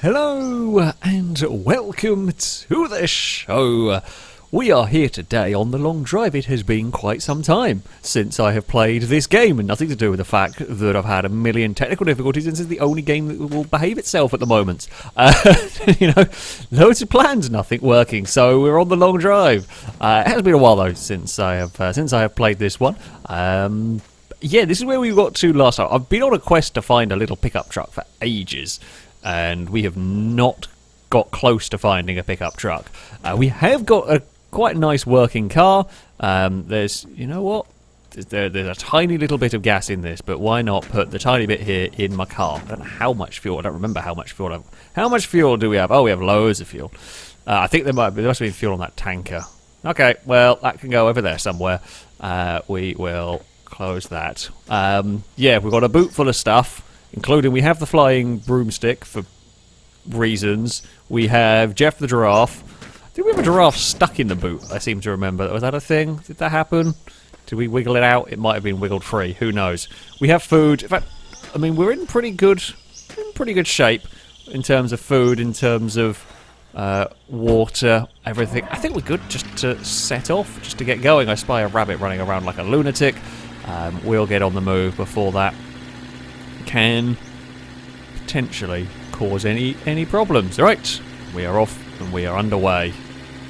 Hello and welcome to the show. We are here today on the long drive. It has been quite some time since I have played this game, and nothing to do with the fact that I've had a million technical difficulties, and this is the only game that will behave itself at the moment. Loads of plans, nothing working, so we're on the long drive. It has been a while though since I have played this one. Yeah, this is where we got to last time. I've been on a quest to find a little pickup truck for ages, and we have not got close to finding a pickup truck. We have got a quite nice working car. There's, you know what? There's a tiny little bit of gas in this, but why not put the tiny bit here in my car? I don't know how much fuel. I don't remember how much fuel. How much fuel do we have? Oh, we have loads of fuel. I think there must have been fuel on that tanker. Okay, well, that can go over there somewhere. We will close that. Yeah, we've got a boot full of stuff, including we have the flying broomstick for reasons. We have Jeff the giraffe. Did we have a giraffe stuck in the boot? I seem to remember. Was that a thing? Did that happen? Did we wiggle it out? It might have been wiggled free. Who knows? We have food. In fact, I mean, we're in pretty good shape in terms of food, in terms of water, everything. I think we're good just to set off, just to get going. I spy a rabbit running around like a lunatic. We'll get on the move before that can potentially cause any problems. Right, we are off and we are underway.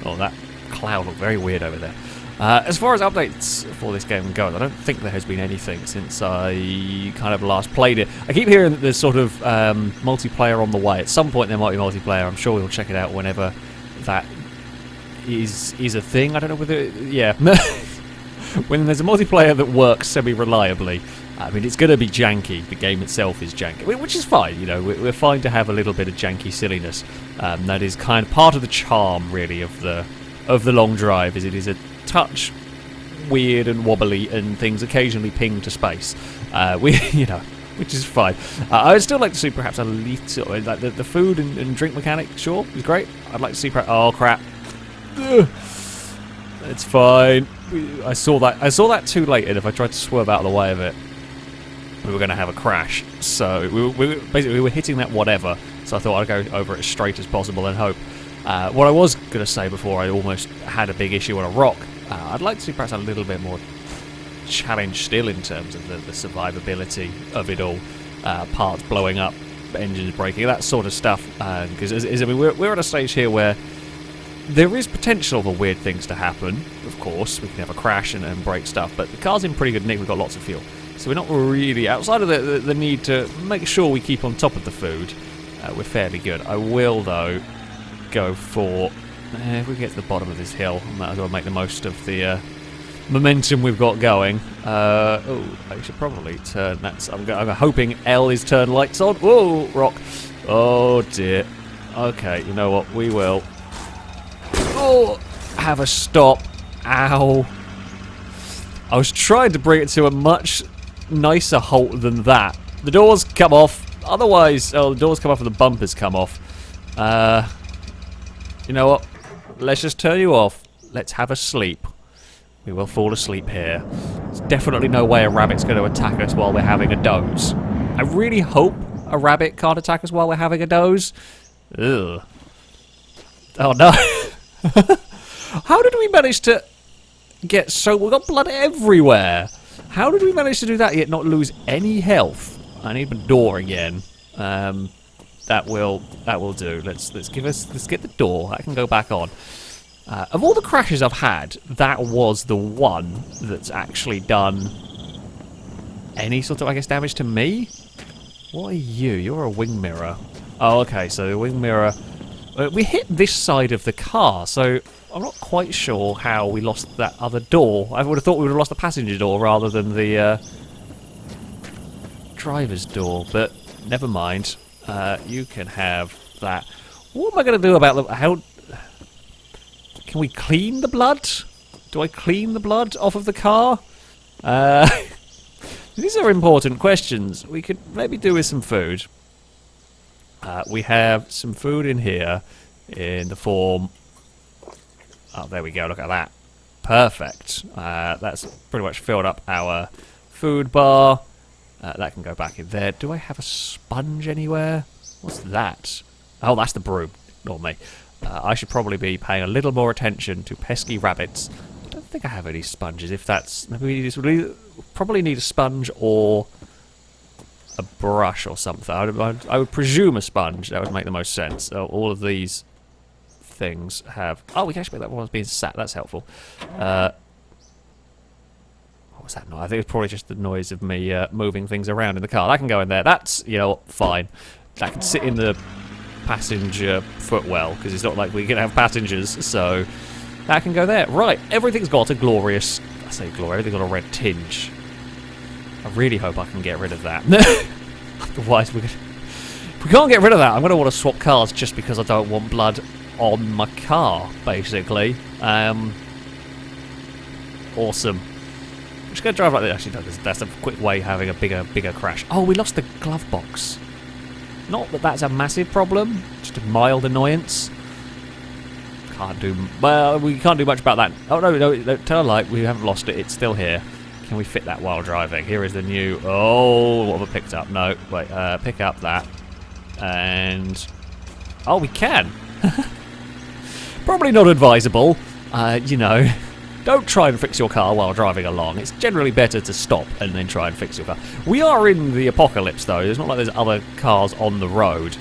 Oh, that cloud looked very weird over there. As far as updates for this game goes, I don't think there has been anything since I kind of last played it. I keep hearing that there's sort of multiplayer on the way. At some point there might be multiplayer. I'm sure we'll check it out whenever that is a thing. I don't know whether... yeah. When there's a multiplayer that works semi-reliably, I mean, it's going to be janky. The game itself is janky, which is fine. You know, we're fine to have a little bit of janky silliness. That is kind of part of the charm, really, of the long drive. Is it is a touch weird and wobbly, and things occasionally ping to space. Which is fine. I would still like to see perhaps a little, like the food and drink mechanic. Sure, is great. I'd like to see. Oh crap! Ugh. It's fine. I saw that too late, and if I tried to swerve out of the way of it, we were going to have a crash. So we were hitting that whatever. So I thought I'd go over it as straight as possible and hope. What I was going to say before I almost had a big issue on a rock, I'd like to see perhaps a little bit more challenge still in terms of the survivability of it all. Parts blowing up, engines breaking, that sort of stuff. Because I mean, we're at a stage here where there is potential for weird things to happen. Of course, we can have a crash and break stuff, but the car's in pretty good nick. We've got lots of fuel, so we're not really outside of the need to make sure we keep on top of the food. We're fairly good. I will though go for if we get to the bottom of this hill, I might as well make the most of the momentum we've got going. Oh, I should probably turn that. I'm hoping L is turn lights on. Whoa, rock! Oh dear. Okay, you know what? We will. Oh, have a stop. Ow. I was trying to bring it to a much nicer halt than that. The doors come off. Otherwise, the doors come off and the bumpers come off. You know what? Let's just turn you off. Let's have a sleep. We will fall asleep here. There's definitely no way a rabbit's going to attack us while we're having a doze. I really hope a rabbit can't attack us while we're having a doze. Ugh. Oh no. How did we manage to get so... we've got blood everywhere. How did we manage to do that yet not lose any health? I need my door again. That will do. Let's get the door. That can go back on. Of all the crashes I've had, that was the one that's actually done any sort of, I guess, damage to me. What are you? You're a wing mirror. Oh, okay. So the wing mirror. We hit this side of the car, so I'm not quite sure how we lost that other door. I would have thought we would have lost the passenger door rather than the driver's door, but never mind. You can have that. What am I going to do about the... how... can we clean the blood? Do I clean the blood off of the car? These are important questions. We could maybe do with some food. We have some food in here in the form... oh, there we go. Look at that. Perfect. That's pretty much filled up our food bar. That can go back in there. Do I have a sponge anywhere? What's that? Oh, that's the broom, not me. I should probably be paying a little more attention to pesky rabbits. I don't think I have any sponges, if that's... Maybe we probably need a sponge or a brush or something. I would presume a sponge. That would make the most sense. So all of these things have... Oh, we can actually make that one being sat. That's helpful. What was that noise? I think it's probably just the noise of me moving things around in the car. That can go in there. That's, you know, fine. That can sit in the passenger footwell, because it's not like we're going to have passengers, so that can go there. Right, everything's got a glorious... I say glory, everything's got a red tinge. I really hope I can get rid of that. Otherwise, if we can't get rid of that, I'm going to want to swap cars just because I don't want blood on my car, basically. Awesome. I'm just going to drive like this. Actually, no, that's a quick way of having a bigger crash. Oh, we lost the glove box. Not that that's a massive problem, just a mild annoyance. Well, we can't do much about that. Oh, no, tell a lie, we haven't lost it, it's still here. Can we fit that while driving? Here is the new... Oh, what have I picked up? No, wait, pick up that. And... Oh, we can! Probably not advisable. You know, don't try and fix your car while driving along. It's generally better to stop and then try and fix your car. We are in the apocalypse, though. It's not like there's other cars on the road.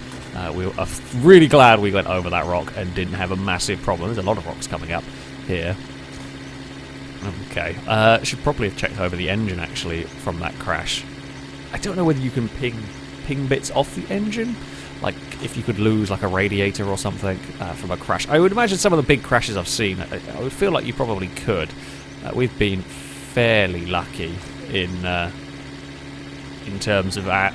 We are really glad we went over that rock and didn't have a massive problem. There's a lot of rocks coming up here. Okay. Should probably have checked over the engine, actually, from that crash. I don't know whether you can ping bits off the engine. Like, if you could lose, like, a radiator or something from a crash. I would imagine some of the big crashes I've seen, I would feel like you probably could. We've been fairly lucky in terms of our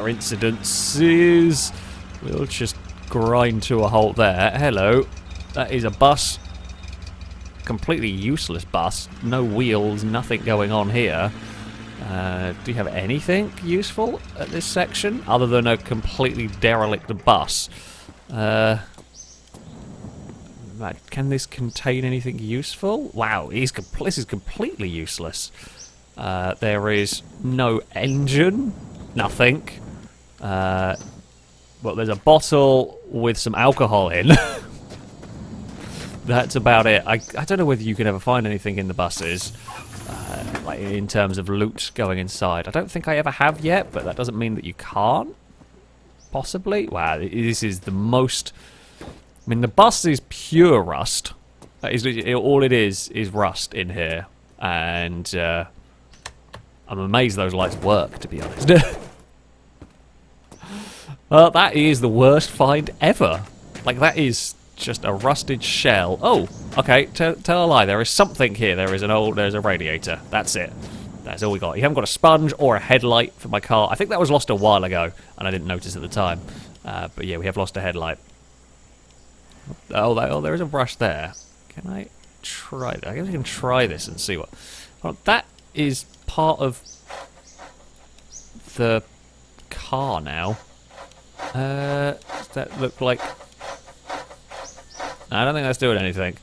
incidences. We'll just grind to a halt there. Hello. That is a bus. Completely useless bus. No wheels, nothing going on here. Do you have anything useful at this section other than a completely derelict bus? Can this contain anything useful? Wow, this is completely useless. There is no engine, nothing. Well, there's a bottle with some alcohol in. That's about it. I don't know whether you can ever find anything in the buses. Like in terms of loot going inside. I don't think I ever have yet, but that doesn't mean that you can't. Possibly. Wow, this is the most... I mean, the bus is pure rust. All it is rust in here. And I'm amazed those lights work, to be honest. Well, that is the worst find ever. Like, that is just a rusted shell. Oh, okay, tell a lie. There is something here. There's a radiator. That's it. That's all we got. You haven't got a sponge or a headlight for my car. I think that was lost a while ago, and I didn't notice at the time. But yeah, we have lost a headlight. Oh, there is a brush there. Can I try that? I guess we can try this and see what... Oh, that is part of the car now. Does that look like... I don't think that's doing anything.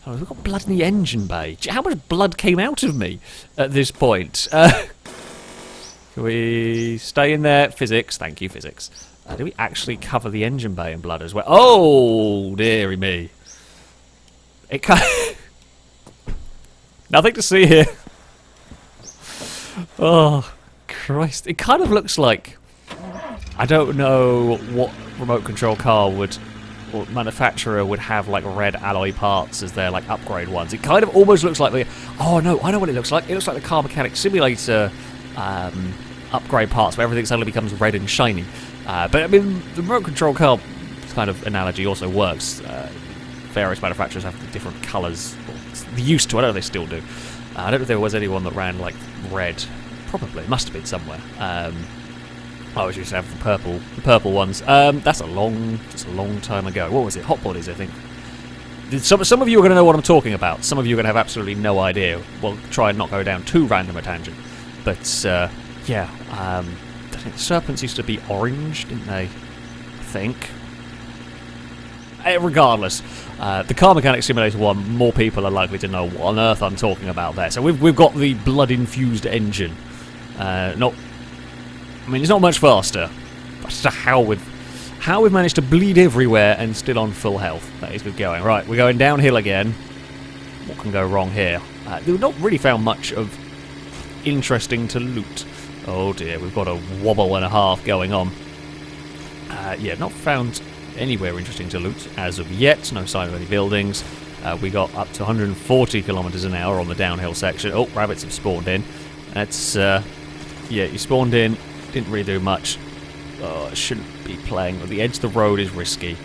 Oh, we've got blood in the engine bay. How much blood came out of me at this point? Can we stay in there? Physics. Thank you, physics. Do we actually cover the engine bay in blood as well? Oh, dearie me. It kind of... Nothing to see here. Oh, Christ. It kind of looks like... I don't know what remote control car would... or manufacturer would have like red alloy parts as their like upgrade ones. It kind of almost looks like the... Oh no, I know what it looks like. It looks like the Car Mechanic Simulator upgrade parts where everything suddenly becomes red and shiny. But I mean, the remote control car kind of analogy also works. Various manufacturers have the different colours. They used to, I don't know if they still do. I don't know if there was anyone that ran like red. Probably, it must have been somewhere. I always used to have the purple ones. That's a long time ago. What was it? Hot Bodies, I think. Some of you are going to know what I'm talking about. Some of you are going to have absolutely no idea. We'll try and not go down too random a tangent. But yeah, I think the Serpents used to be orange, didn't they? I think. Regardless, the Car Mechanic Simulator one, more people are likely to know what on earth I'm talking about there. So we've got the blood-infused engine. I mean, it's not much faster. But how how we've managed to bleed everywhere and still on full health. That is good going. Right, we're going downhill again. What can go wrong here? We've not really found much of interesting to loot. Oh dear, we've got a wobble and a half going on. Yeah, not found anywhere interesting to loot as of yet. No sign of any buildings. We got up to 140 kilometers an hour on the downhill section. Oh, rabbits have spawned in. That's, yeah, you spawned in. Didn't really do much. Oh, I shouldn't be playing. The edge of the road is risky.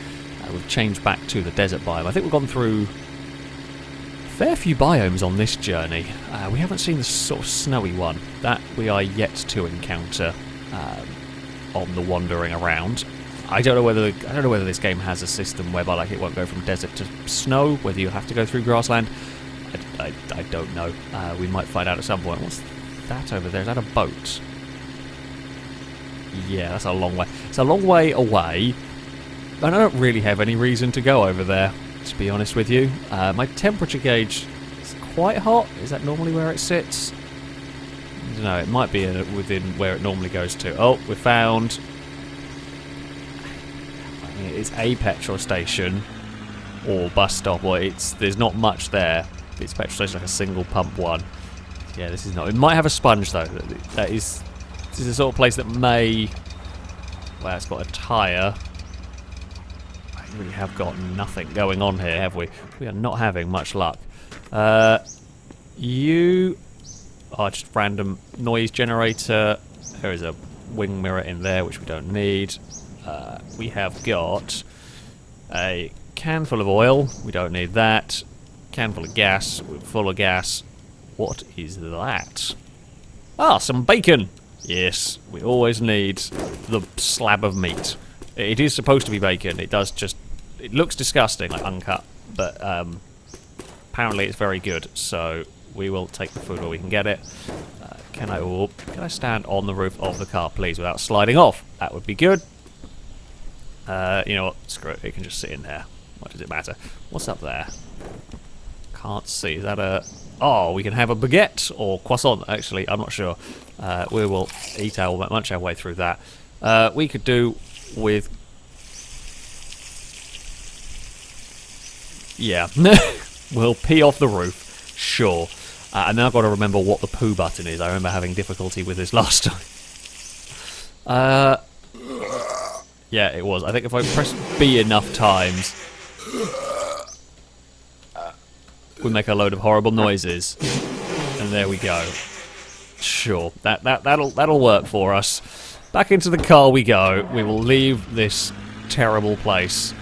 We've changed back to the desert biome. I think we've gone through a fair few biomes on this journey. We haven't seen the sort of snowy one. That we are yet to encounter on the wandering around. I don't know whether this game has a system whereby like it won't go from desert to snow, whether you'll have to go through grassland. I don't know. We might find out at some point. What's that over there? Is that a boat? Yeah, that's a long way. It's a long way away, and I don't really have any reason to go over there, to be honest with you. My temperature gauge is quite hot. Is that normally where it sits? I don't know. It might be within where it normally goes to. Oh, we found... It's a petrol station or bus stop, or there's not much there. It's a petrol station, like a single pump one. Yeah, this is not. It might have a sponge though. This is the sort of place that may. Well, it's got a tyre. We really have got nothing going on here, have we? We are not having much luck. You are just random noise generator. There is a wing mirror in there, which we don't need. We have got a can full of oil. We don't need that. Can full of gas. We're full of gas. What is that? Ah, some bacon. Yes, we always need the slab of meat. It is supposed to be bacon. It does just... It looks disgusting, like uncut, but apparently it's very good. So we will take the food where we can get it. Can I stand on the roof of the car, please, without sliding off? That would be good. You know what? Screw it. It can just sit in there. What does it matter? What's up there? Can't see. Is that a... Oh, we can have a baguette or croissant, actually. I'm not sure. We will eat munch our way through that. We could do with... Yeah. We'll pee off the roof. Sure. And then I've got to remember what the poo button is. I remember having difficulty with this last time. Yeah, it was. I think if I press B enough times, we make a load of horrible noises, and there we go. Sure, that'll work for us. Back into the car we go. We will leave this terrible place.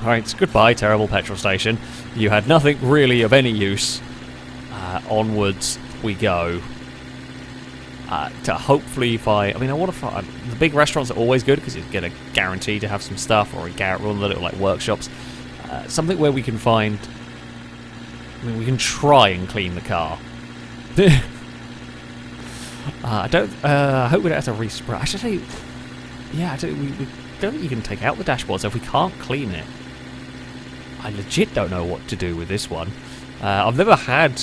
Right, goodbye, terrible petrol station. You had nothing really of any use. Onwards we go. To hopefully find... I mean, I want to find... The big restaurants are always good because you get a guarantee to have some stuff, or one of the little like workshops. Something where we can find... I mean, we can try and clean the car. I hope we don't have to respray. Actually, yeah, we don't think you can take out the dashboard, so if we can't clean it... I legit don't know what to do with this one. I've never had...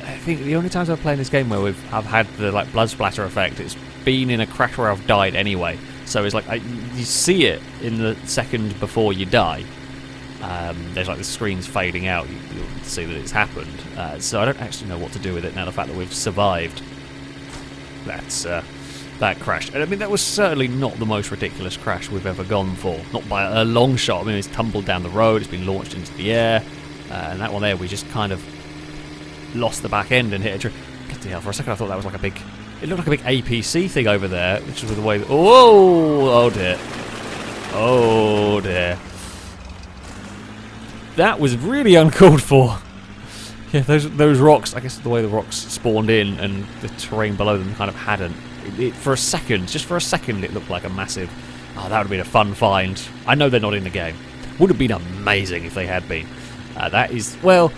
I think the only times I've played this game where I've had the like blood splatter effect, it's been in a crash where I've died anyway. So it's like you see it in the second before you die. There's like the screen's fading out. You'll see that it's happened. So I don't actually know what to do with it now. The fact that we've survived that crash, and I mean that was certainly not the most ridiculous crash we've ever gone for. Not by a long shot. I mean it's tumbled down the road. It's been launched into the air, and that one there we just kind of lost the back end and hit a tree. For a second I thought that was like a big... It looked like a big APC thing over there, which was the way... Oh dear. Oh dear. That was really uncalled for. Yeah, those rocks, I guess the way the rocks spawned in and the terrain below them kind of hadn't. For a second, just for a second, it looked like a massive... Oh, that would have been a fun find. I know they're not in the game. Would have been amazing if they had been. That is... Well...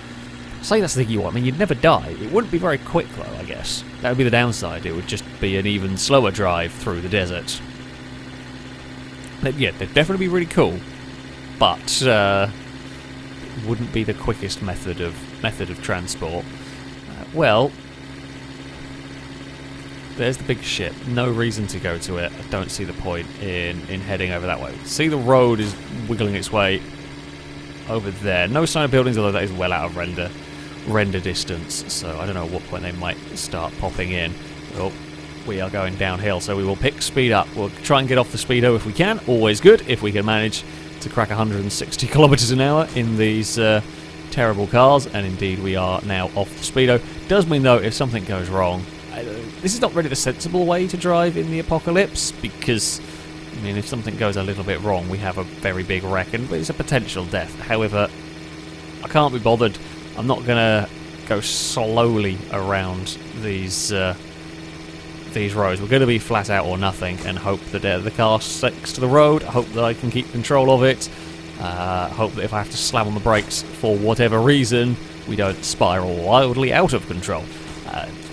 Say that's the thing you want. I mean, you'd never die. It wouldn't be very quick, though, I guess. That would be the downside. It would just be an even slower drive through the desert. Yeah, they'd definitely be really cool, but it wouldn't be the quickest method of transport. Well, There's the big ship. No reason to go to it. I don't see the point in heading over that way. See, the road is wiggling its way over there. No sign of buildings, although that is well out of render distance. So I don't know at what point they might start popping in. Oh, we are going downhill, so we will pick speed up. We'll try and get off the speedo if we can. Always good if we can manage to crack 160 kilometers an hour in these terrible cars. And indeed, we are now off the speedo. Does mean though, if something goes wrong, this is not really the sensible way to drive in the apocalypse, because I mean, if something goes a little bit wrong, we have a very big wreck, and it's a potential death. However, I can't be bothered. I'm not gonna go slowly around these roads. We're going to be flat out or nothing, and hope that the car sticks to the road. Hope that I can keep control of it. Hope that if I have to slam on the brakes for whatever reason, we don't spiral wildly out of control.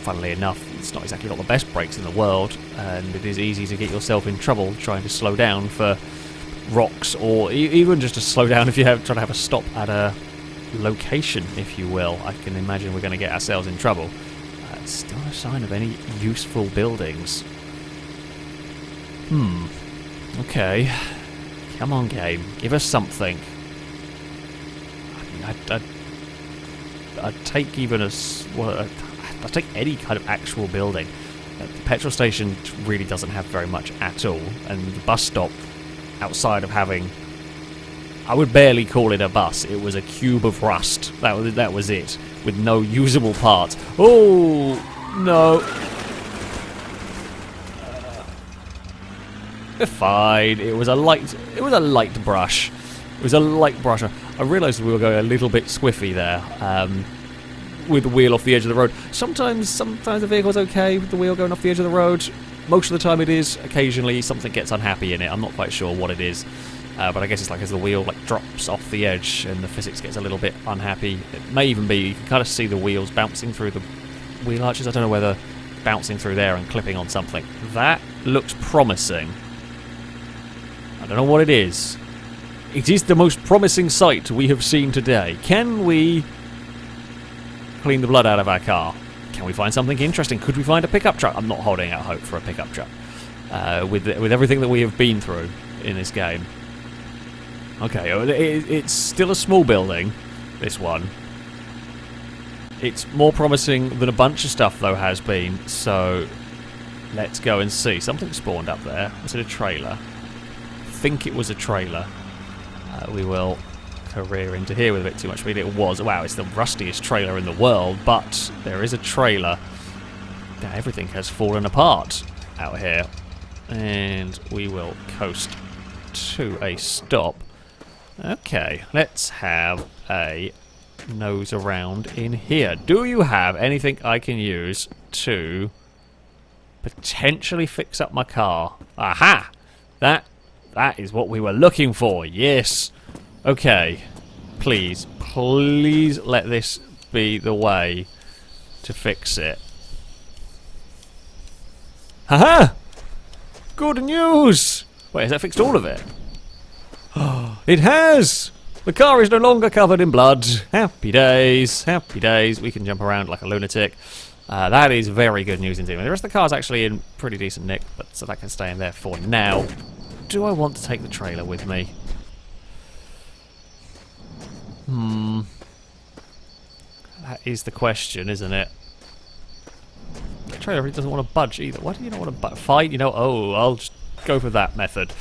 Funnily enough, it's not exactly got the best brakes in the world, and it is easy to get yourself in trouble trying to slow down for rocks, or even just to slow down if you try to have a stop at a location, if you will. I can imagine we're going to get ourselves in trouble. Still no sign of any useful buildings. Okay. Come on, game. Give us something. I mean, I'd take even I'd take any kind of actual building. The petrol station really doesn't have very much at all, and the bus stop, outside of having, I would barely call it a bus. It was a cube of rust. That was it, with no usable parts. Oh no! Fine. It was a light brush. It was a light brush. I realised we were going a little bit squiffy there, with the wheel off the edge of the road. Sometimes the vehicle's okay with the wheel going off the edge of the road. Most of the time it is. Occasionally something gets unhappy in it. I'm not quite sure what it is. But I guess it's like as the wheel drops off the edge and the physics gets a little bit unhappy. It may even be, you can kind of see the wheels bouncing through the wheel arches. I don't know whether bouncing through there and clipping on something. That looks promising. I don't know what it is. It is the most promising sight we have seen today. Can we clean the blood out of our car? Can we find something interesting? Could we find a pickup truck? I'm not holding out hope for a pickup truck. With everything that we have been through in this game. Okay, it's still a small building, this one. It's more promising than a bunch of stuff, though, has been, so let's go and see. Something spawned up there. Was it a trailer? I think it was a trailer. We will career into here with a bit too much speed. It was. Wow, it's the rustiest trailer in the world, but there is a trailer. Now, everything has fallen apart out here, and we will coast to a stop. Okay, let's have a nose around in here. Do you have anything I can use to potentially fix up my car? Aha! That is what we were looking for. Yes. Okay. Please let this be the way to fix it. Haha! Good news! Wait, has that fixed all of it? It has! The car is no longer covered in blood. Happy days, happy days. We can jump around like a lunatic. That is very good news indeed. The rest of the car's actually in pretty decent nick, but so that can stay in there for now. Do I want to take the trailer with me? That is the question, isn't it? The trailer really doesn't want to budge either. Why do you not want to budge? Fine, I'll just go for that method.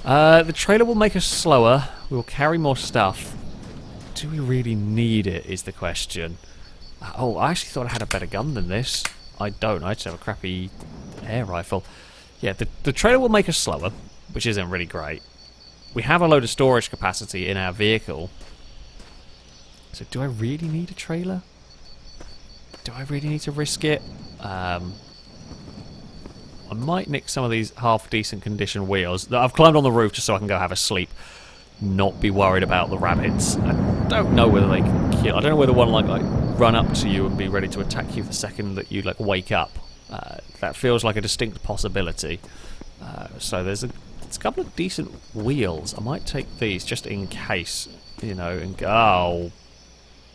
The trailer will make us slower. We will carry more stuff. Do we really need it, is the question. Oh, I actually thought I had a better gun than this. I don't. I just have a crappy air rifle. Yeah, the trailer will make us slower, which isn't really great. We have a load of storage capacity in our vehicle. So do I really need a trailer? Do I really need to risk it? I might nick some of these half-decent condition wheels. I've climbed on the roof just so I can go have a sleep. Not be worried about the rabbits. I don't know whether they can kill. I don't know whether one like run up to you and be ready to attack you the second that you wake up. That feels like a distinct possibility. So there's a couple of decent wheels. I might take these just in case, and go. Oh,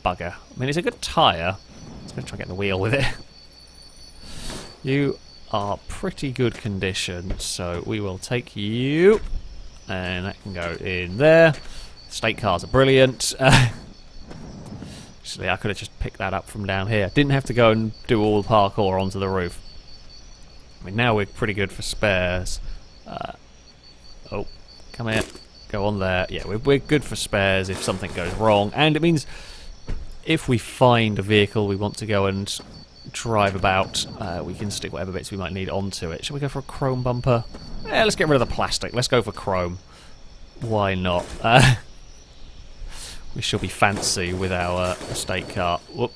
bugger. I mean, it's a good tyre. I'm just going to try and get the wheel with it. You are pretty good condition, so we will take you, and that can go in there. State cars are brilliant. Actually, I could have just picked that up from down here. Didn't have to go and do all the parkour onto the roof. I mean, now we're pretty good for spares. Oh, come here. Go on there. Yeah, we're good for spares if something goes wrong. And it means if we find a vehicle we want to go and drive about, we can stick whatever bits we might need onto it. Shall we go for a chrome bumper? Yeah, let's get rid of the plastic. Let's go for chrome. Why not? We shall be fancy with our estate car. Whoop.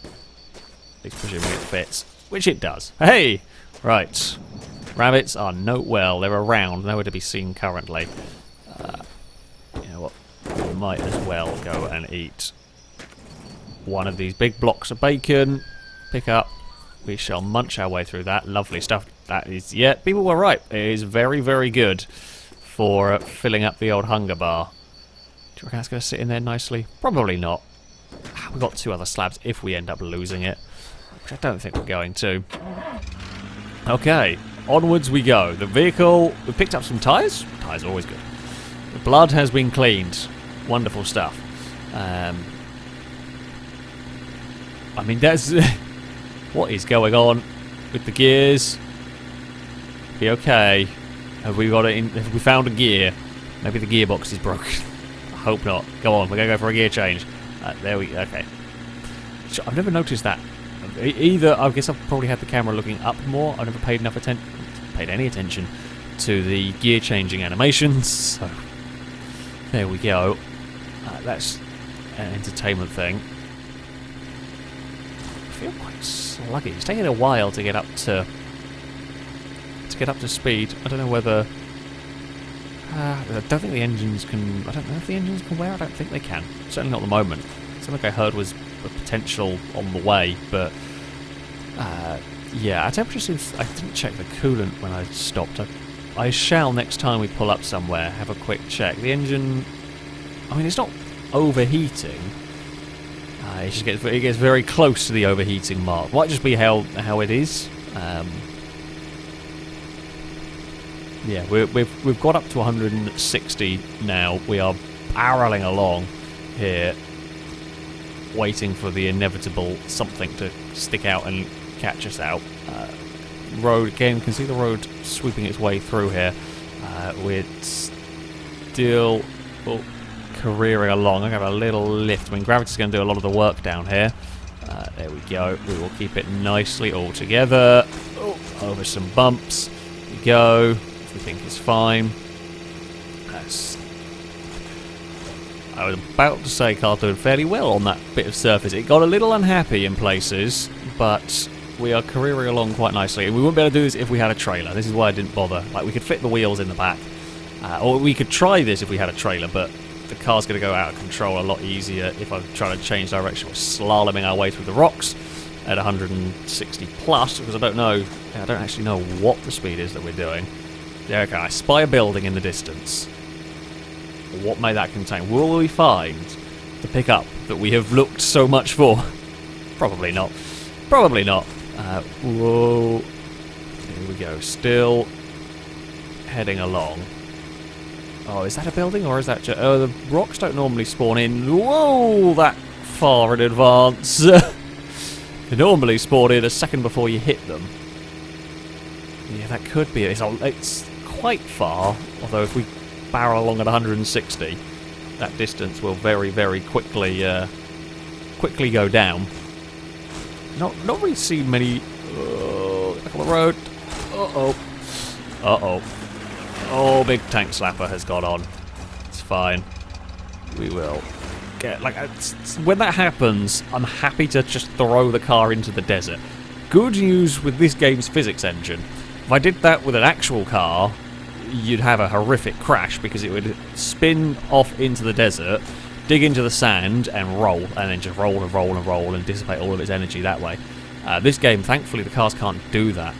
It's presuming it fits. Which it does. Hey! Right. Rabbits are well, they're around, nowhere to be seen currently. You know what? We might as well go and eat one of these big blocks of bacon. Pick up. We shall munch our way through that. Lovely stuff. That is, yeah, people were right. It is very, very good for filling up the old hunger bar. Do you reckon that's going to sit in there nicely? Probably not. We've got 2 other slabs if we end up losing it, which I don't think we're going to. Okay, onwards we go. The vehicle, we picked up some tyres. Tyres are always good. The blood has been cleaned. Wonderful stuff. I mean, that's what is going on with the gears? Be okay. Have we got it in? Have we found a gear? Maybe the gearbox is broken. I hope not. Go on, we're gonna go for a gear change. There we. Okay. I've never noticed that. Either I guess I've probably had the camera looking up more. I've never paid any attention to the gear changing animations. So there we go. That's an entertainment thing. I feel quite sluggish. It's taking a while to get up to speed. I don't know whether. I don't think the engines can. I don't know if the engines can wear. I don't think they can. Certainly not at the moment. Something I heard was a potential on the way, but yeah, our temperature seems. I didn't check the coolant when I stopped. I shall next time we pull up somewhere have a quick check. The engine. I mean, it's not overheating. It just gets very close to the overheating mark. Might just be how it is. Yeah, we've got up to 160 now. We are barreling along here, waiting for the inevitable something to stick out and catch us out. Road again, you can see the road sweeping its way through here. We're still careering along. I got a little lift. I mean, gravity's going to do a lot of the work down here. There we go. We will keep it nicely all together. Oh, over some bumps. There we go. Everything is fine. I was about to say car's doing fairly well on that bit of surface. It got a little unhappy in places, but we are careering along quite nicely. And we wouldn't be able to do this if we had a trailer. This is why I didn't bother. Like, we could fit the wheels in the back. Or we could try this if we had a trailer, but the car's going to go out of control a lot easier if I try to change direction. We're slaloming our way through the rocks at 160 plus, because I don't actually know what the speed is that we're doing. There we go. I spy a building in the distance. What may that contain? Will we find the pickup that we have looked so much for? Probably not. Probably not. Whoa. Here we go. Still heading along. Oh, is that a building or is that just... Oh, the rocks don't normally spawn in. Whoa, that far in advance. They normally spawn in a second before you hit them. Yeah, that could be it. It's quite far, although if we barrel along at 160, that distance will very, very quickly go down. Not really seen many. Back on the road. Oh, big tank slapper has got on. It's fine. We will get when that happens. I'm happy to just throw the car into the desert. Good news with this game's physics engine. If I did that with an actual car, you'd have a horrific crash because it would spin off into the desert, dig into the sand and roll, and then just roll and roll and roll and dissipate all of its energy that way. This game, thankfully, the cars can't do that.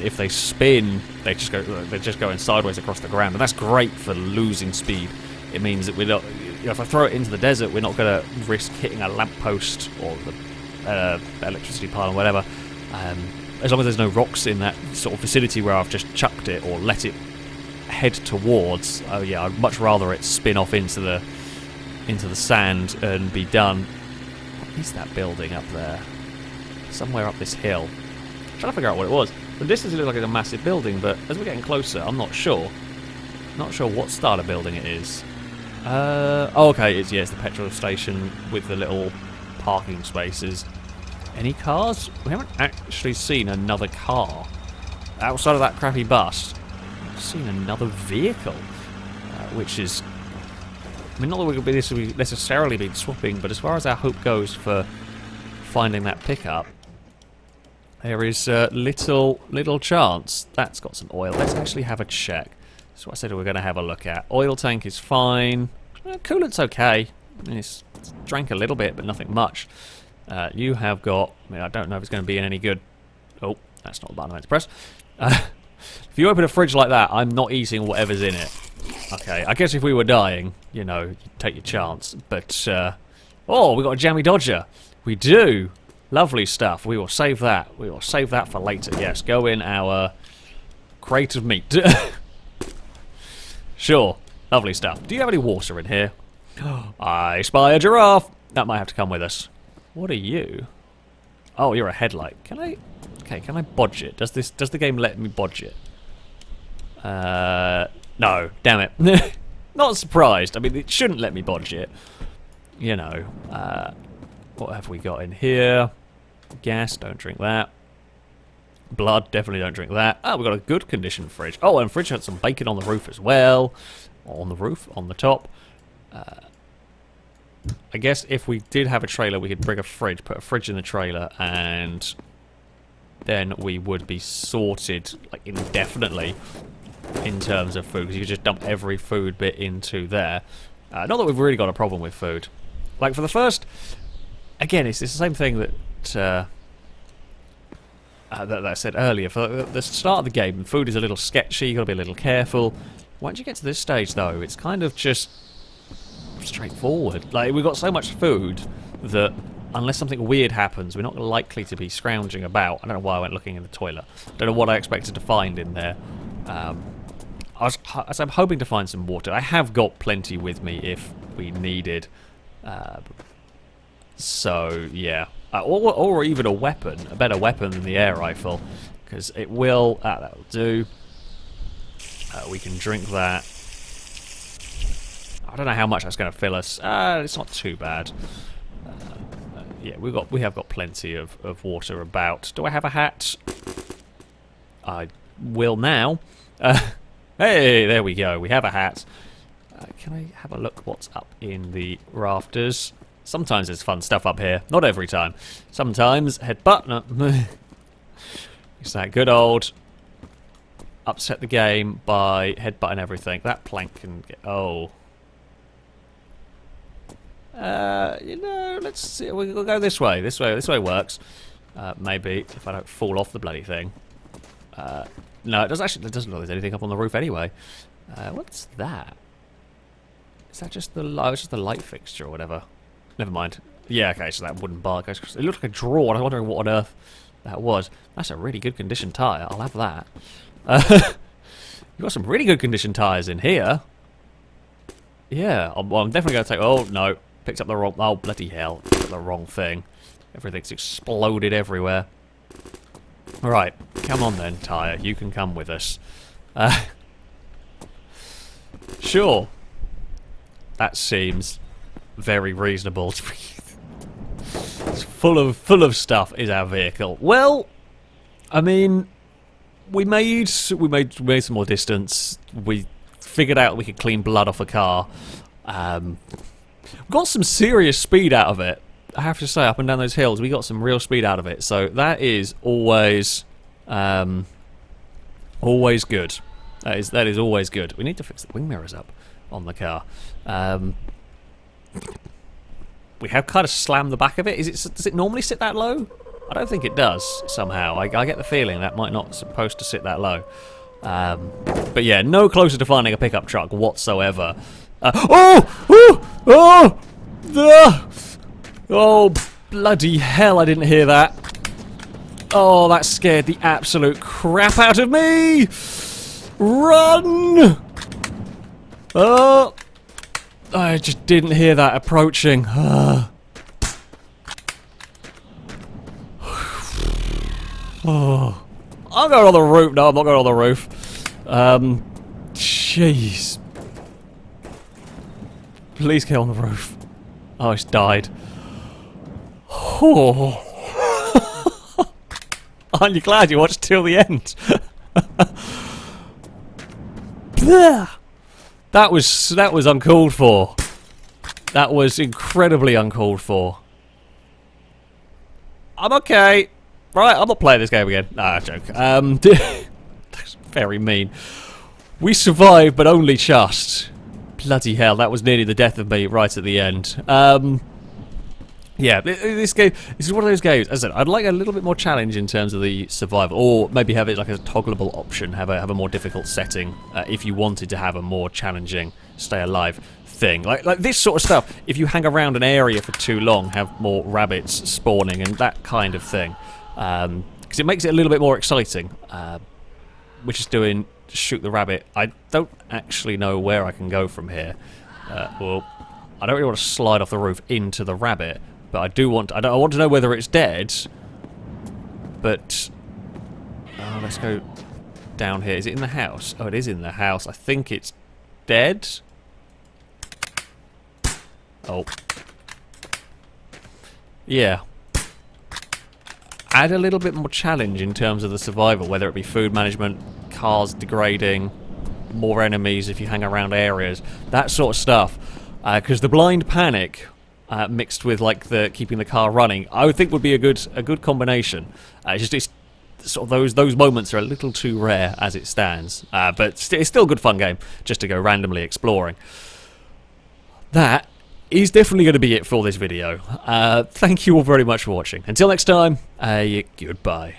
If they spin, they're just going sideways across the ground, and that's great for losing speed. It means that we're not. If I throw it into the desert, we're not going to risk hitting a lamppost or the electricity pile or whatever. as long as there's no rocks in that sort of vicinity where I've just chucked it or let it head towards. Oh yeah, I'd much rather it spin off into the sand and be done. What is that building up there? Somewhere up this hill. I'm trying to figure out what it was. The distance it looks like it's a massive building, but as we're getting closer, I'm not sure. Not sure what style of building it is. Oh, okay, it's the petrol station with the little parking spaces. Any cars? We haven't actually seen another car. Outside of that crappy bus, we've seen another vehicle, which is... I mean, not that we've necessarily been swapping, but as far as our hope goes for finding that pickup, there is little chance. That's got some oil. Let's actually have a check. That's what I said we were going to have a look at. Oil tank is fine. Coolant's okay. I mean, it's drank a little bit, but nothing much. You have got... I mean, I don't know if it's going to be any good... Oh, that's not the button I meant to press. If you open a fridge like that, I'm not eating whatever's in it. Okay, I guess if we were dying, you know, you'd take your chance. But, oh, we got a jammy dodger. We do. Lovely stuff. We will save that. We will save that for later. Yes, go in our crate of meat. Sure. Lovely stuff. Do you have any water in here? I spy a giraffe. That might have to come with us. What are you? Oh, you're a headlight. Can I... Okay, can I bodge it? Does the game let me bodge it? No. Damn it. Not surprised. I mean, it shouldn't let me bodge it. You know. What have we got in here? Gas, don't drink that. Blood, definitely don't drink that. Oh, we've got a good condition fridge. Oh, and fridge had some bacon on the roof as well. On the roof, on the top. I guess if we did have a trailer, we could bring a fridge, put a fridge in the trailer, and then we would be sorted, like, indefinitely in terms of food, because you could just dump every food bit into there. Not that we've really got a problem with food. Like, for the first... Again, it's the same thing that that I said earlier. For the start of the game, food is a little sketchy, you've got to be a little careful. Once you get to this stage, though, it's kind of just straightforward. Like, we've got so much food that unless something weird happens, we're not likely to be scrounging about. I don't know why I went looking in the toilet. Don't know what I expected to find in there. I'm hoping to find some water. I have got plenty with me if we needed. So, yeah. Or even a weapon. A better weapon than the air rifle. Because it will... that'll do. We can drink that. I don't know how much that's going to fill us. It's not too bad. Yeah, we have got plenty of water about. Do I have a hat? I will now. Hey, there we go. We have a hat. Can I have a look what's up in the rafters? Sometimes there's fun stuff up here. Not every time. Sometimes headbutt. No. It's that good old upset the game by headbutting everything. That plank can get... Oh. You know, let's see. We'll go this way. This way works. Maybe if I don't fall off the bloody thing. No, it doesn't look like there's anything up on the roof anyway. What's that? Is that just the light fixture or whatever? Never mind. Yeah, okay, so that wooden bar goes. It looked like a drawer. I was wondering what on earth that was. That's a really good condition tyre. I'll have that. You've got some really good condition tyres in here. Yeah, I'm definitely going to take... Oh, no. Picked up the wrong... Oh, bloody hell. Picked up the wrong thing. Everything's exploded everywhere. Right. Come on then, tyre. You can come with us. Sure. That seems very reasonable. It's full of stuff is our vehicle. Well, I mean, we made some more distance. We figured out we could clean blood off a car. Got some serious speed out of it. I have to say, up and down those hills, we got some real speed out of it. So that is always good. That is always good. We need to fix the wing mirrors up on the car. We have kind of slammed the back of it. Does it normally sit that low? I don't think it does, somehow. I get the feeling that might not supposed to sit that low. But yeah, no closer to finding a pickup truck whatsoever. Oh, bloody hell, I didn't hear that. Oh, that scared the absolute crap out of me! Run! Oh! I just didn't hear that approaching. Oh. I'm going on the roof. No, I'm not going on the roof. Jeez. Please get on the roof. Oh, it's died. Oh. Aren't you glad you watched till the end? That was uncalled for. That was incredibly uncalled for. I'm okay. Right, I'm not playing this game again. Nah, joke. That's very mean. We survived, but only just. Bloody hell, that was nearly the death of me right at the end. Yeah, this game, this is one of those games, as I said, I'd like a little bit more challenge in terms of the survival, or maybe have it like a toggleable option, have a more difficult setting, if you wanted to have a more challenging stay alive thing. Like this sort of stuff, if you hang around an area for too long, have more rabbits spawning and that kind of thing. Because it makes it a little bit more exciting. We're just doing shoot the rabbit. I don't actually know where I can go from here. Well, I don't really want to slide off the roof into the rabbit, but I do want. I want to know whether it's dead. But let's go down here. Is it in the house? Oh, it is in the house. I think it's dead. Oh, yeah. Add a little bit more challenge in terms of the survival, whether it be food management, cars degrading, more enemies if you hang around areas, that sort of stuff. Because the blind panic mixed with like the keeping the car running, I would think would be a good combination. It's sort of those moments are a little too rare as it stands, but it's still a good fun game just to go randomly exploring. That is definitely going to be it for this video. Thank you all very much for watching. Until next time, goodbye.